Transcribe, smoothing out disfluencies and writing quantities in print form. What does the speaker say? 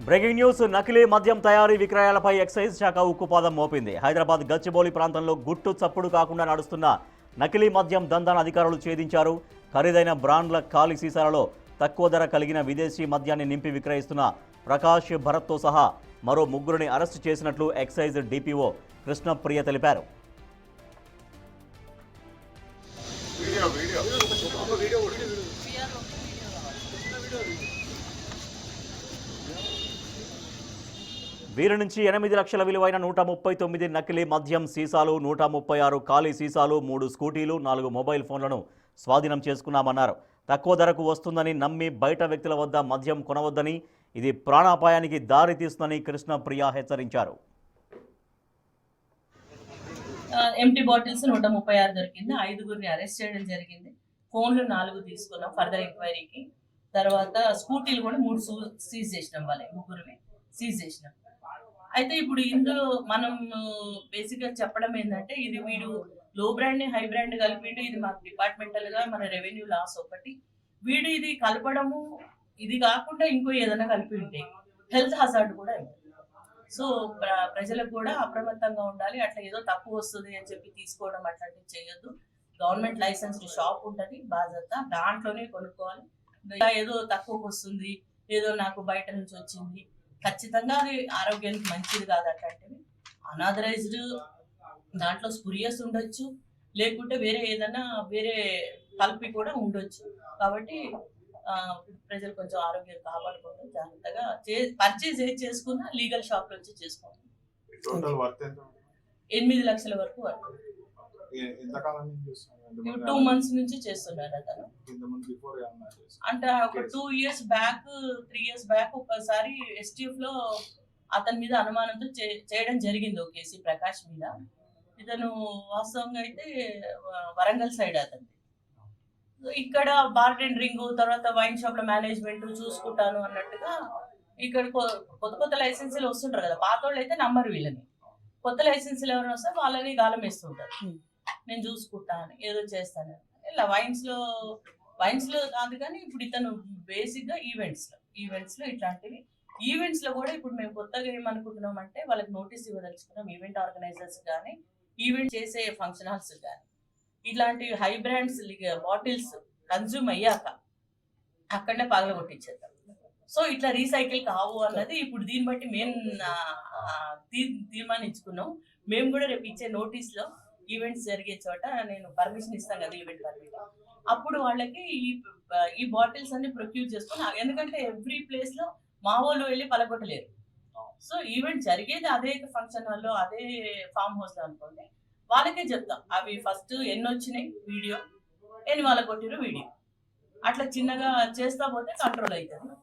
Breaking news. నకిలీ మద్యం తయారీ విక్రయాలపై ఎక్సైజ్ శాఖ ఉక్కుపాదం మోపింది. హైదరాబాద్ గచ్చిబౌలి ప్రాంతంలో గుట్టు చప్పుడు కాకుండా నడుస్తున్న నకిలీ మద్యం దందాను అధికారులు ఛేదించారు. ఖరీదైన బ్రాండ్ల ఖాళీ సీసాలలో తక్కువ ధర కలిగిన విదేశీ మద్యాన్ని నింపి విక్రయిస్తున్న ప్రకాష్ భరత్తో సహా మరో ముగ్గురిని అరెస్టు చేసినట్లు ఎక్సైజ్ డిపిఓ కృష్ణప్రియ తెలిపారు. వీరి నుంచి 8 లక్షల విలువైన 139 నకిలీ మద్యం సీసాలు, 136 ఖాళీ సీసాలు, 3 స్కూటీలు, 4 మొబైల్ ఫోన్లను స్వాధీనం చేసుకున్నామన్నారు. తక్కువ ధరకు వస్తుందని నమ్మి బయట వ్యక్తుల వద్ద మద్యం కొనవద్దని, ఇది ప్రాణాపాయానికి దారి తీస్తుందని కృష్ణప్రియ హెచ్చరించారు. ఎంటీ బాటిల్స్ 136 దొరికింది. 5గురిని అరెస్ట్ చేయడం జరిగింది. ఫోన్లు 4 తీసుకున్నాం ఫర్దర్ ఎంక్వైరీకి. తర్వాత స్కూటీలు కూడా 3 సీజ్ చేసినాం, వాళ్ళే ముగ్గురిని సీజ్ చేసినాం. అయితే ఇప్పుడు ఇందులో మనం బేసిక్గా చెప్పడం ఏంటంటే, ఇది వీడు లో బ్రాండ్ ని హై బ్రాండ్ కలిపిండు. ఇది మాకు డిపార్ట్మెంటల్ గా మన రెవెన్యూ లాస్ ఒకటి. వీడు ఇది కలపడము, ఇది కాకుండా ఇంకో ఏదైనా కలిపి ఉంటే హెల్త్ హజార్డ్ కూడా ఉంటుంది. సో ప్రజలకు కూడా అప్రమత్తంగా ఉండాలి. అట్లా ఏదో తక్కువ వస్తుంది అని చెప్పి తీసుకోవడం అట్లాంటివి చేయొద్దు. గవర్నమెంట్ లైసెన్స్డ్ షాప్ ఉంటుంది, బాధ్యత దాంట్లోనే కొనుక్కోవాలి. ఏదో తక్కువకు వస్తుంది, ఏదో నాకు బయట నుంచి వచ్చింది, ఖచ్చితంగా అది ఆరోగ్యానికి మంచిది కాదు. అట్లాంటివి అనాథరైజ్డ్ దాంట్లో స్పురియస్ ఉండొచ్చు, లేకుంటే వేరే ఏదైనా వేరే కల్పి కూడా ఉండొచ్చు. కాబట్టి ప్రజలు కొంచెం ఆరోగ్యం కాపాడుకుంటూ జాగ్రత్తగా పర్చేజ్ ఏది చేసుకున్నా లీగల్ షాప్ నుంచి చేసుకోండి. 8 లక్షల వరకు వర్క్. 2 months నుంచి చేస్తున్నారు అతను. అంటే ఒక 2 years బ్యాక్ 3 years బ్యాక్ ఒకసారి ఎస్టీఎఫ్ లో అతని మీద అనుమానంతో చేయడం జరిగింది ఒక కేసీ ప్రకాష్ మీద. ఇతను వాస్తవంగా అయితే వరంగల్ సైడ్ అతను. ఇక్కడ బార్ టెండరింగ్, తర్వాత వైన్ షాప్ లో మేనేజ్మెంట్ చూసుకుంటాను అన్నట్టుగా ఇక్కడ కొత్త లైసెన్సీలు వస్తుంటారు కదా, పాత వాళ్ళు అయితే నమ్మరు వీళ్ళని. కొత్త లైసెన్సీలు ఎవరైనా వస్తే వాళ్ళని గాలం వేస్తుంటారు, నేను చూసుకుంటాను ఏదో చేస్తాను. ఇలా వైన్స్ లో కాదు, కానీ ఇప్పుడు ఇతను బేసిక్ గా ఈవెంట్స్ లో ఇట్లాంటివి. ఈవెంట్స్ లో కూడా ఇప్పుడు మేము కొత్తగా ఏమనుకుంటున్నాం అంటే, వాళ్ళకి నోటీస్ ఇవ్వదలుచుకున్నాం. ఈవెంట్ ఆర్గనైజర్స్ కానీ, ఈవెంట్ చేసే ఫంక్షన్ హాల్స్ కానీ, ఇలాంటి హై బ్రాండ్స్ బాటిల్స్ కన్జ్యూమ్ అయ్యాక అక్కడనే పగలగొట్టించేద్దాం. సో ఇట్లా రీసైకిల్ కావు అన్నది ఇప్పుడు దీన్ని బట్టి మేము తీర్మానించుకున్నాం. మేము కూడా రేపు ఇచ్చే నోటీస్ లో ఈవెంట్స్ జరిగే చోట నేను పర్మిషన్ ఇస్తాను కదా, ఈవెంట్ పర్మిషన్, అప్పుడు వాళ్ళకి ఈ బాటిల్స్ అన్ని ప్రొక్యూర్ చేసుకొని, ఎందుకంటే ఎవ్రీ ప్లేస్ లో మా వాళ్ళు వెళ్ళి పలగొట్టలేరు. సో ఈవెంట్ జరిగేది అదే ఫంక్షన్ హాల్లో, అదే ఫామ్ హౌస్ లో అనుకోండి, వాళ్ళకే చెప్తాం అవి ఫస్ట్ ఎన్ని వచ్చినాయి వీడియో, ఎన్ని వాళ్ళ కొట్టిరు వీడియో, అట్లా చిన్నగా చేస్తా పోతే కంట్రోల్ అవుతుంది.